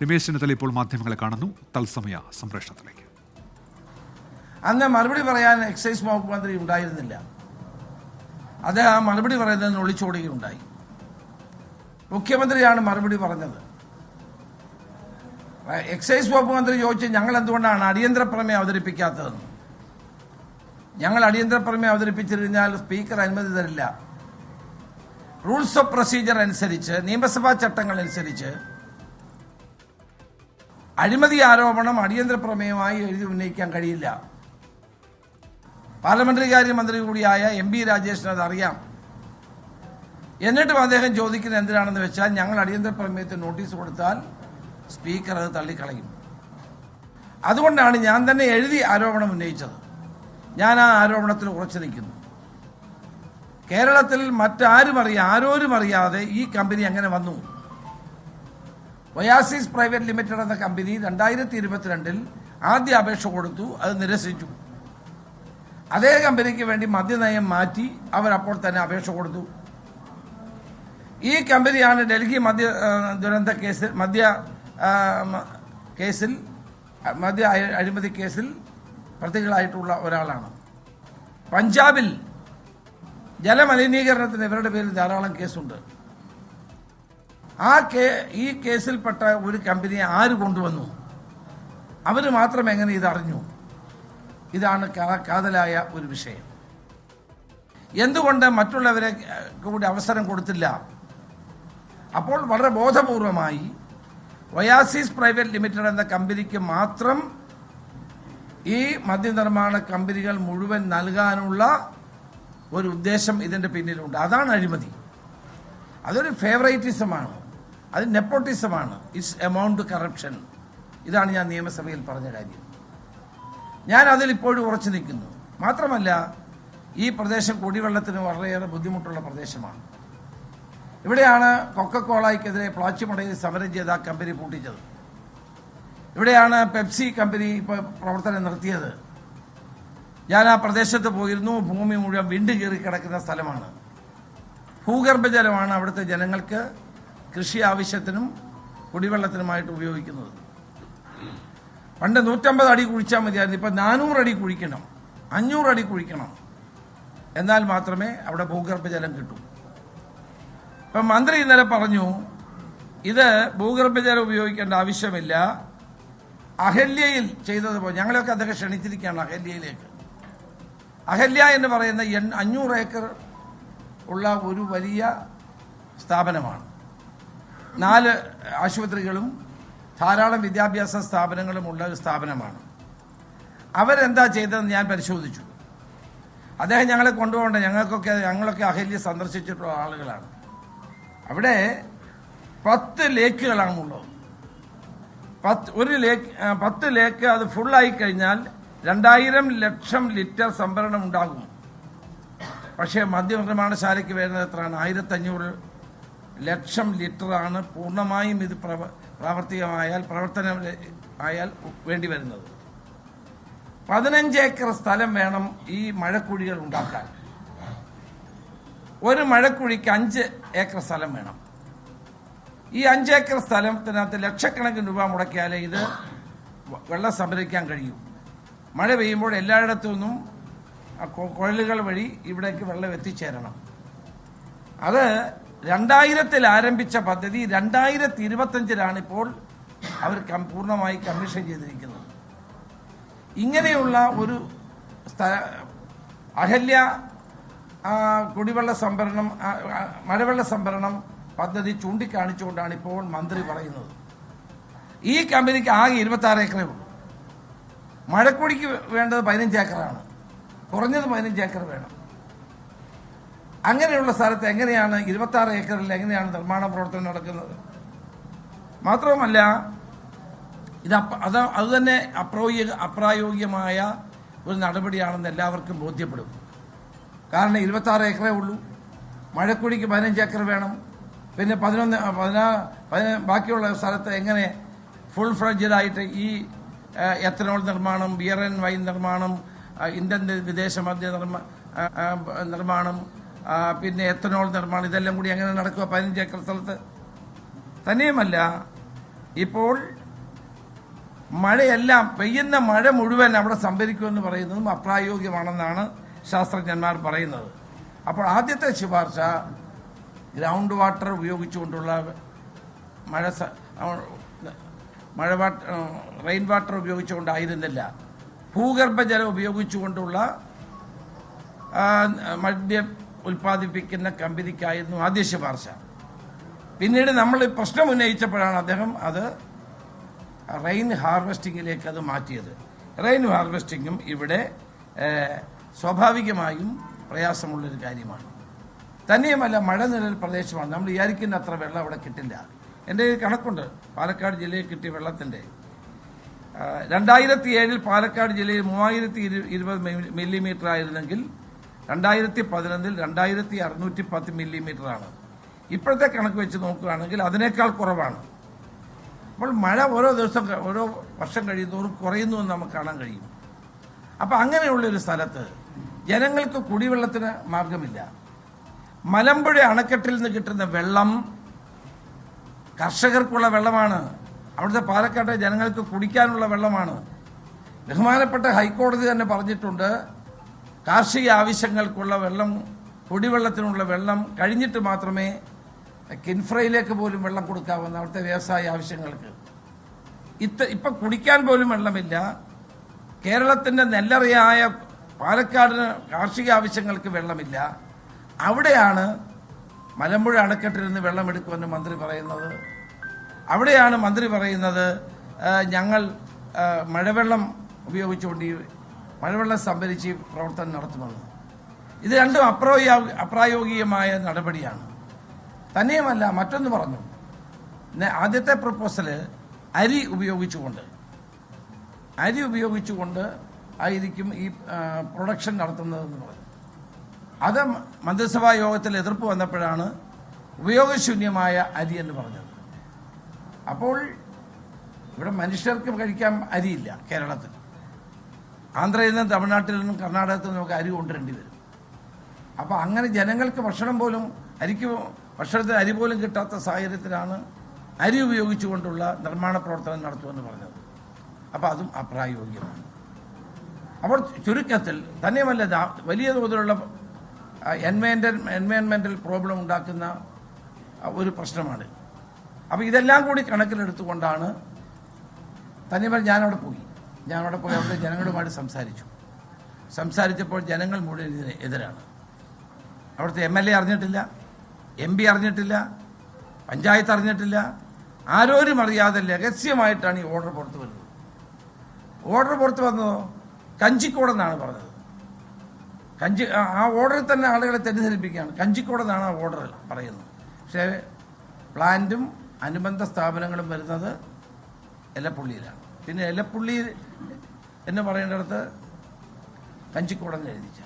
രമേശ് ചെന്നിത്തല ഇപ്പോൾ മാധ്യമങ്ങളെ കാണുന്നു. തത്സമയ സംപ്രേഷണത്തിലേക്ക്. അന്ന് മറുപടി പറയാൻ എക്സൈസ് വകുപ്പ് മന്ത്രി ഉണ്ടായിരുന്നില്ല. അദ്ദേഹം ആ മറുപടി പറയുന്നതിന് ഒളിച്ചോടുകയുണ്ടായി. മുഖ്യമന്ത്രിയാണ് മറുപടി പറഞ്ഞത്. എക്സൈസ് വകുപ്പ് മന്ത്രി ചോദിച്ചു, ഞങ്ങൾ എന്തുകൊണ്ടാണ് അടിയന്തര പ്രമേയം അവതരിപ്പിക്കാത്തതെന്ന്. ഞങ്ങൾ അടിയന്തര പ്രമേയം അവതരിപ്പിച്ചിരുന്നാൽ സ്പീക്കർ അനുമതി തരില്ല. റൂൾസ് ഓഫ് പ്രൊസീജിയർ അനുസരിച്ച്, നിയമസഭാ ചട്ടങ്ങൾ അനുസരിച്ച് അഴിമതി ആരോപണം അടിയന്തര പ്രമേയമായി എഴുതി ഉന്നയിക്കാൻ കഴിയില്ല. പാർലമെന്ററി കാര്യ മന്ത്രി കൂടിയായ MP രാജേഷിന് അത് അറിയാം. എന്നിട്ടും അദ്ദേഹം ചോദിക്കുന്നത് എന്തിനാണെന്ന് വെച്ചാൽ, ഞങ്ങൾ അടിയന്തര പ്രമേയത്തിന് നോട്ടീസ് കൊടുത്താൽ സ്പീക്കർ അത് തള്ളിക്കളയും. അതുകൊണ്ടാണ് ഞാൻ തന്നെ എഴുതി ആരോപണം ഉന്നയിച്ചത്. ഞാൻ ആ ആരോപണത്തിൽ ഉറച്ചു നിൽക്കുന്നു. കേരളത്തിൽ ആരോരും അറിയാതെ ഈ കമ്പനി എങ്ങനെ വന്നു? ഒയാസിസ് പ്രൈവറ്റ് ലിമിറ്റഡ് എന്ന കമ്പനി 2022 ആദ്യ അപേക്ഷ കൊടുത്തു, അത് നിരസിച്ചു. അതേ കമ്പനിക്ക് വേണ്ടി മദ്യനയം മാറ്റി അവരപ്പോൾ തന്നെ അപേക്ഷ കൊടുത്തു. ഈ കമ്പനിയാണ് ഡൽഹി മദ്യ ദുരന്ത കേസിൽ മദ്യ അഴിമതി കേസിൽ പ്രതികളായിട്ടുള്ള ഒരാളാണ്. പഞ്ചാബിൽ ജലമലിനീകരണത്തിന് ഇവരുടെ പേരിൽ ധാരാളം കേസുണ്ട്. ഈ കേസിൽപ്പെട്ട ഒരു കമ്പനിയെ ആര് കൊണ്ടുവന്നു? അവർ മാത്രം എങ്ങനെ ഇതറിഞ്ഞു? ഇതാണ് കാതലായ ഒരു വിഷയം. എന്തുകൊണ്ട് മറ്റുള്ളവരെ കൂടി അവസരം കൊടുത്തില്ല? അപ്പോൾ വളരെ ബോധപൂർവമായി ഒയാസിസ് പ്രൈവറ്റ് ലിമിറ്റഡ് എന്ന കമ്പനിക്ക് മാത്രം ഈ മദ്യനിർമ്മാണ കമ്പനികൾ മുഴുവൻ നൽകാനുള്ള ഒരു ഉദ്ദേശം ഇതിന്റെ പിന്നിലുണ്ട്. അതാണ് അഴിമതി. അതൊരു ഫേവറേറ്റിസമാണ്, അത് നെപ്പോട്ടിസമാണ്. It's amount corruption. ഇതാണ് ഞാൻ നിയമസഭയിൽ പറഞ്ഞ കാര്യം. ഞാൻ അതിൽ ഇപ്പോഴും ഉറച്ചു നിൽക്കുന്നു. മാത്രമല്ല, ഈ പ്രദേശം കുടിവെള്ളത്തിന് വളരെയേറെ ബുദ്ധിമുട്ടുള്ള പ്രദേശമാണ്. ഇവിടെയാണ് കൊക്കക്കോളയ്ക്കെതിരെ പ്ലാച്ചിമടയിൽ സമരം ചെയ്ത ആ കമ്പനി പൂട്ടിച്ചത്. ഇവിടെയാണ് പെപ്സി കമ്പനി ഇപ്പോൾ പ്രവർത്തനം നിർത്തിയത്. ഞാൻ ആ പ്രദേശത്ത് പോയിരുന്നു. ഭൂമി മുഴുവൻ വിണ്ട് കീറി കിടക്കുന്ന സ്ഥലമാണ്. ഭൂഗർഭജലമാണ് അവിടുത്തെ ജനങ്ങൾക്ക് കൃഷി ആവശ്യത്തിനും കുടിവെള്ളത്തിനുമായിട്ട് ഉപയോഗിക്കുന്നത്. പണ്ട് 150 അടി കുഴിച്ചാൽ മതിയായിരുന്നു. ഇപ്പം 400 അടി കുഴിക്കണം, 500 അടി കുഴിക്കണം. എന്നാൽ മാത്രമേ അവിടെ ഭൂഗർഭജലം കിട്ടൂ. ഇപ്പം മന്ത്രി ഇന്നലെ പറഞ്ഞു, ഇത് ഭൂഗർഭജലം ഉപയോഗിക്കേണ്ട ആവശ്യമില്ല. അഹല്യയിൽ ചെയ്തതുപോലെ ഞങ്ങളെയൊക്കെ അദ്ദേഹം ക്ഷണിച്ചിരിക്കുകയാണ് അഹല്യയിലേക്ക്. അഹല്യ എന്ന് പറയുന്ന 500 ഏക്കർ ഉള്ള ഒരു വലിയ സ്ഥാപനമാണ്. 4 ആശുപത്രികളും ധാരാളം വിദ്യാഭ്യാസ സ്ഥാപനങ്ങളും ഉള്ള ഒരു സ്ഥാപനമാണ്. അവരെന്താ ചെയ്തതെന്ന് ഞാൻ പരിശോധിച്ചു. അദ്ദേഹം ഞങ്ങളെ കൊണ്ടുപോകേണ്ട, ഞങ്ങളൊക്കെ അഹല്യ സന്ദർശിച്ചിട്ടുള്ള ആളുകളാണ്. അവിടെ 10 ലേക്കുകളാണുള്ളത്. 10 ലേക്ക് അത് ഫുള്ളായി കഴിഞ്ഞാൽ 2000 ലക്ഷം ലിറ്റർ സംഭരണം ഉണ്ടാകും. പക്ഷേ മദ്യനിർമ്മാണശാലയ്ക്ക് വരുന്നത് എത്രയാണ്? 1500 ലക്ഷം ലിറ്ററാണ് പൂർണ്ണമായും ഇത് പ്രവർത്തനമായാൽ വേണ്ടി വരുന്നത്. 15 ഏക്കർ സ്ഥലം വേണം ഈ മഴക്കുഴികൾ ഉണ്ടാക്കാൻ. ഒരു മഴക്കുഴിക്ക് 5 ഏക്കർ സ്ഥലം വേണം. ഈ 5 ഏക്കർ സ്ഥലത്തിനകത്ത് ലക്ഷക്കണക്കിന് രൂപ മുടക്കിയാലേ ഇത് വെള്ളം സംഭരിക്കാൻ കഴിയും. മഴ പെയ്യുമ്പോൾ എല്ലായിടത്തു നിന്നും കുഴലുകൾ വഴി ഇവിടേക്ക് വെള്ളം എത്തിച്ചേരണം. അത് 2000-ൽ ആരംഭിച്ച പദ്ധതി 2025-ലാണ് ഇപ്പോൾ അവർ പൂർണ്ണമായി കമ്മീഷൻ ചെയ്തിരിക്കുന്നത്. ഇങ്ങനെയുള്ള ഒരു അഹല്യ കുടിവെള്ള സംഭരണം, മഴവെള്ള സംഭരണം പദ്ധതി ചൂണ്ടിക്കാണിച്ചുകൊണ്ടാണ് ഇപ്പോൾ മന്ത്രി പറയുന്നത്. ഈ കമ്പനിക്ക് ആകെ 26 ഏക്കറേ ഉള്ളൂ. മഴക്കുടിക്ക് വേണ്ടത് 15 ഏക്കറാണ്. കുറഞ്ഞത് 15 ഏക്കർ വേണം. അങ്ങനെയുള്ള സ്ഥലത്ത് എങ്ങനെയാണ് 26 ഏക്കറിൽ എങ്ങനെയാണ് നിർമ്മാണ പ്രവർത്തനം നടക്കുന്നത്? മാത്രവുമല്ല, അത് തന്നെ അപ്രായോഗികമായ ഒരു നടപടിയാണെന്ന് എല്ലാവർക്കും ബോധ്യപ്പെടും. കാരണം 26 ഏക്കറേ ഉള്ളൂ. മഴക്കുഴിക്ക് 15 ഏക്കർ വേണം. പിന്നെ 11 ബാക്കിയുള്ള സ്ഥലത്ത് എങ്ങനെ ഫുൾ ഫ്ലഡ്ജഡായിട്ട് ഈ എത്തനോൾ നിർമ്മാണം, ബിയർ ആൻഡ് വൈൻ നിർമ്മാണം, ഇന്ത്യൻ വിദേശ മദ്യ നിർമ്മാണം, പിന്നെ എത്തനോൾ നിർമ്മാണം, ഇതെല്ലാം കൂടി എങ്ങനെ നടക്കുക 15 ഏക്കർ സ്ഥലത്ത്? തന്നെയുമല്ല, ഇപ്പോൾ മഴയെല്ലാം പെയ്യുന്ന മഴ മുഴുവൻ അവിടെ സംഭരിക്കുമെന്ന് പറയുന്നതും അപ്രായോഗികമാണെന്നാണ് ശാസ്ത്രജ്ഞന്മാർ പറയുന്നത്. അപ്പോൾ ആദ്യത്തെ ശുപാർശ ഗ്രൗണ്ട് വാട്ടർ ഉപയോഗിച്ചുകൊണ്ടുള്ള റെയിൻ വാട്ടർ ഉപയോഗിച്ചുകൊണ്ടായിരുന്നില്ല, ഭൂഗർഭജലം ഉപയോഗിച്ചുകൊണ്ടുള്ള മദ്യം ഉൽപ്പാദിപ്പിക്കുന്ന കമ്പനിക്കായിരുന്നു ആദ്യ ശുപാർശ. പിന്നീട് നമ്മൾ പ്രശ്നം ഉന്നയിച്ചപ്പോഴാണ് അദ്ദേഹം അത് റെയിൻ ഹാർവെസ്റ്റിങ്ങിലേക്ക് അത് മാറ്റിയത്. റെയിൻ ഹാർവെസ്റ്റിങ്ങും ഇവിടെ സ്വാഭാവികമായും പ്രയാസമുള്ളൊരു കാര്യമാണ്. തന്നെയുമല്ല, മഴനിഴൽ പ്രദേശമാണ്. നമ്മൾ വിചാരിക്കുന്ന അത്ര വെള്ളം അവിടെ കിട്ടില്ല. എൻ്റെ കണക്കുണ്ട്, പാലക്കാട് ജില്ലയിൽ കിട്ടിയ വെള്ളത്തിൻ്റെ 2007 പാലക്കാട് ജില്ലയിൽ 3020 മില്ലിമീറ്റർ ആയിരുന്നെങ്കിൽ 2011 2610 മില്ലിമീറ്ററാണ്. ഇപ്പോഴത്തെ കണക്ക് വെച്ച് നോക്കുകയാണെങ്കിൽ അതിനേക്കാൾ കുറവാണ്. അപ്പോൾ മഴ ഓരോ ദിവസം ഓരോ വർഷം കഴിയുന്നതോറും കുറയുന്നു എന്ന് നമുക്ക് കാണാൻ കഴിയും. അപ്പം അങ്ങനെയുള്ളൊരു സ്ഥലത്ത് ജനങ്ങൾക്ക് കുടിവെള്ളത്തിന് മാർഗമില്ല. മലമ്പുഴ അണക്കെട്ടിൽ നിന്ന് കിട്ടുന്ന വെള്ളം കർഷകർക്കുള്ള വെള്ളമാണ്. അവിടുത്തെ പാലക്കാട്ടെ ജനങ്ങൾക്ക് കുടിക്കാനുള്ള വെള്ളമാണ്. ബഹുമാനപ്പെട്ട ഹൈക്കോടതി തന്നെ പറഞ്ഞിട്ടുണ്ട്, കാർഷിക ആവശ്യങ്ങൾക്കുള്ള വെള്ളം, കുടിവെള്ളത്തിനുള്ള വെള്ളം കഴിഞ്ഞിട്ട് മാത്രമേ കിൻഫ്രയിലേക്ക് പോലും വെള്ളം കൊടുക്കാവുന്ന അവിടുത്തെ വ്യവസായ ആവശ്യങ്ങൾക്ക്. ഇപ്പം കുടിക്കാൻ പോലും വെള്ളമില്ല. കേരളത്തിൻ്റെ നെല്ലറയായ പാലക്കാടിന് കാർഷിക ആവശ്യങ്ങൾക്ക് വെള്ളമില്ല. അവിടെയാണ് മലമ്പുഴ അണക്കെട്ടിൽ നിന്ന് വെള്ളമെടുക്കുമെന്ന് മന്ത്രി പറയുന്നത്. അവിടെയാണ് മന്ത്രി പറയുന്നത് ഞങ്ങൾ മഴവെള്ളം ഉപയോഗിച്ചുകൊണ്ട് ഈ മഴവെള്ളം സംഭരിച്ച് പ്രവർത്തനം നടത്തുമെന്ന്. ഇത് രണ്ടും അപ്രായോഗികമായ നടപടിയാണ്. തന്നെയുമല്ല, മറ്റൊന്ന് പറഞ്ഞു, ആദ്യത്തെ പ്രപ്പോസല് അരി ഉപയോഗിച്ചുകൊണ്ട് ആയിരിക്കും ഈ പ്രൊഡക്ഷൻ നടത്തുന്നതെന്ന് പറഞ്ഞു. അത് മന്ത്രിസഭാ യോഗത്തിൽ എതിർപ്പ് വന്നപ്പോഴാണ് ഉപയോഗശൂന്യമായ അരി എന്ന് പറഞ്ഞത്. അപ്പോൾ ഇവിടെ മനുഷ്യർക്ക് കഴിക്കാൻ അരിയില്ല കേരളത്തിൽ. ആന്ധ്രയിൽ നിന്നും തമിഴ്നാട്ടിൽ നിന്നും കർണാടകത്തിൽ നിന്നും അരി കൊണ്ടുവരേണ്ടി വരും. അപ്പോൾ അങ്ങനെ ജനങ്ങൾക്ക് ഭക്ഷണത്തിന് അരി പോലും കിട്ടാത്ത സാഹചര്യത്തിലാണ് അരി ഉപയോഗിച്ചുകൊണ്ടുള്ള നിർമ്മാണ പ്രവർത്തനം നടത്തുമെന്ന് പറഞ്ഞത്. അപ്പോൾ അതും അപ്രായോഗികമാണ്. അപ്പോൾ ചുരുക്കത്തിൽ തന്നെയുമല്ല, വലിയ തോതിലുള്ള എൻവയൺമെന്റൽ പ്രോബ്ലം ഉണ്ടാക്കുന്ന ഒരു പ്രശ്നമാണ്. അപ്പോൾ ഇതെല്ലാം കൂടി കണക്കിലെടുത്തുകൊണ്ടാണ് തന്നെയുമല്ല ഞാനവിടെ പോയി അവിടുത്തെ ജനങ്ങളുമായിട്ട് സംസാരിച്ചപ്പോൾ ജനങ്ങൾ മുഴുവൻ ഇതിന് എതിരാണ്. അവിടുത്തെ MLA അറിഞ്ഞിട്ടില്ല, MP അറിഞ്ഞിട്ടില്ല, പഞ്ചായത്ത് അറിഞ്ഞിട്ടില്ല, ആരോരും അറിയാതെ രഹസ്യമായിട്ടാണ് ഈ ഓർഡർ പുറത്തു വരുന്നത്. ഓർഡർ പുറത്തു വന്നതോ കഞ്ചിക്കോടെന്നാണ് പറഞ്ഞത്. ആ ഓർഡറിൽ തന്നെ ആളുകളെ തെറ്റിദ്ധരിപ്പിക്കുകയാണ്. കഞ്ചിക്കോടെന്നാണ് ആ ഓർഡർ പറയുന്നത്. പക്ഷേ പ്ലാന്റും അനുബന്ധ സ്ഥാപനങ്ങളും വരുന്നത് എലപ്പുള്ളിയിലാണ്. പിന്നെ എലപ്പുള്ളി എന്ന് പറയേണ്ടിടത്ത് കഞ്ചിക്കോടെന്ന് എഴുതിച്ച.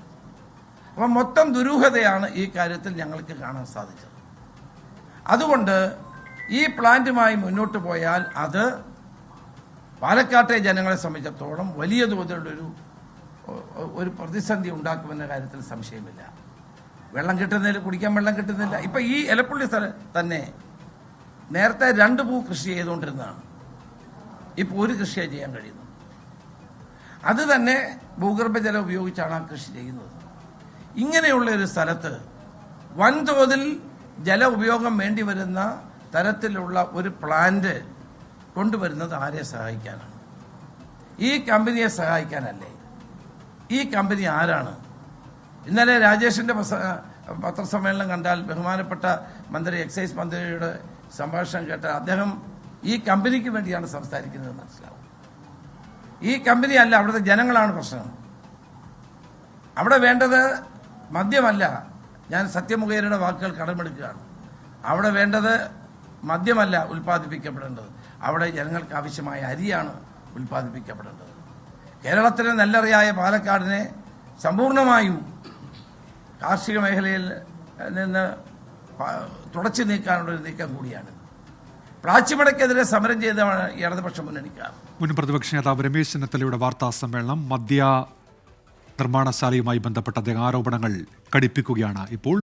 അപ്പം മൊത്തം ദുരൂഹതയാണ് ഈ കാര്യത്തിൽ ഞങ്ങൾക്ക് കാണാൻ സാധിച്ചത്. അതുകൊണ്ട് ഈ പ്ലാന്റുമായി മുന്നോട്ട് പോയാൽ അത് പാലക്കാട്ടെ ജനങ്ങളെ സംബന്ധിച്ചിടത്തോളം വലിയ തോതിലുള്ളൊരു പ്രതിസന്ധി ഉണ്ടാക്കുമെന്ന കാര്യത്തിൽ സംശയമില്ല. വെള്ളം കിട്ടുന്നില്ല, കുടിക്കാൻ വെള്ളം കിട്ടുന്നില്ല. ഇപ്പം ഈ എലപ്പുള്ളി തന്നെ നേരത്തെ 2 പൂ കൃഷി ചെയ്തുകൊണ്ടിരുന്നതാണ്. ഇപ്പോൾ ഒരു കൃഷിയെ ചെയ്യാൻ കഴിയുന്നു. അത് തന്നെ ഭൂഗർഭജലം ഉപയോഗിച്ചാണ് ആ കൃഷി ചെയ്യുന്നത്. ഇങ്ങനെയുള്ള ഒരു സ്ഥലത്ത് വൻതോതിൽ ജല ഉപയോഗം വേണ്ടി വരുന്ന തരത്തിലുള്ള ഒരു പ്ലാന്റ് കൊണ്ടുവരുന്നത് ആരെ സഹായിക്കാനാണ്? ഈ കമ്പനിയെ സഹായിക്കാനല്ലേ? ഈ കമ്പനി ആരാണ്? ഇന്നലെ രാജേഷിൻ്റെ പത്രസമ്മേളനം കണ്ടാൽ ബഹുമാനപ്പെട്ട മന്ത്രി, എക്സൈസ് മന്ത്രിയുടെ സംഭാഷണം കേട്ടാൽ അദ്ദേഹം ഈ കമ്പനിക്ക് വേണ്ടിയാണ് സംസാരിക്കുന്നത് മനസ്സിലാവും. ഈ കമ്പനി അല്ല, അവിടുത്തെ ജനങ്ങളാണ് പ്രശ്നം. അവിടെ വേണ്ടത് മദ്യമല്ല. ഞാൻ സത്യമുഖേനയുടെ വാക്കുകൾ കടമെടുക്കുകയാണ്. അവിടെ വേണ്ടത് മദ്യമല്ല ഉൽപ്പാദിപ്പിക്കപ്പെടേണ്ടത്. അവിടെ ജനങ്ങൾക്ക് ആവശ്യമായ അരിയാണ് ഉൽപ്പാദിപ്പിക്കപ്പെടേണ്ടത്. കേരളത്തിലെ നെല്ലറിയായ പാലക്കാടിനെ സമ്പൂർണമായും കാർഷിക മേഖലയിൽ നിന്ന് തുടച്ചു നീക്കാനുള്ളൊരു നീക്കം കൂടിയാണ്. പ്ലാച്ചിമടയ്ക്കെതിരെ സമരം ചെയ്തതാണ് ഇടതുപക്ഷ മുന്നണിക്കാർ. മുൻ പ്രതിപക്ഷ നേതാവ് രമേശ് ചെന്നിത്തലയുടെ വാർത്താ സമ്മേളനം മദ്യ നിർമ്മാണശാലയുമായി ബന്ധപ്പെട്ട അദ്ദേഹം ആരോപണങ്ങൾ കടുപ്പിക്കുകയാണ് ഇപ്പോൾ.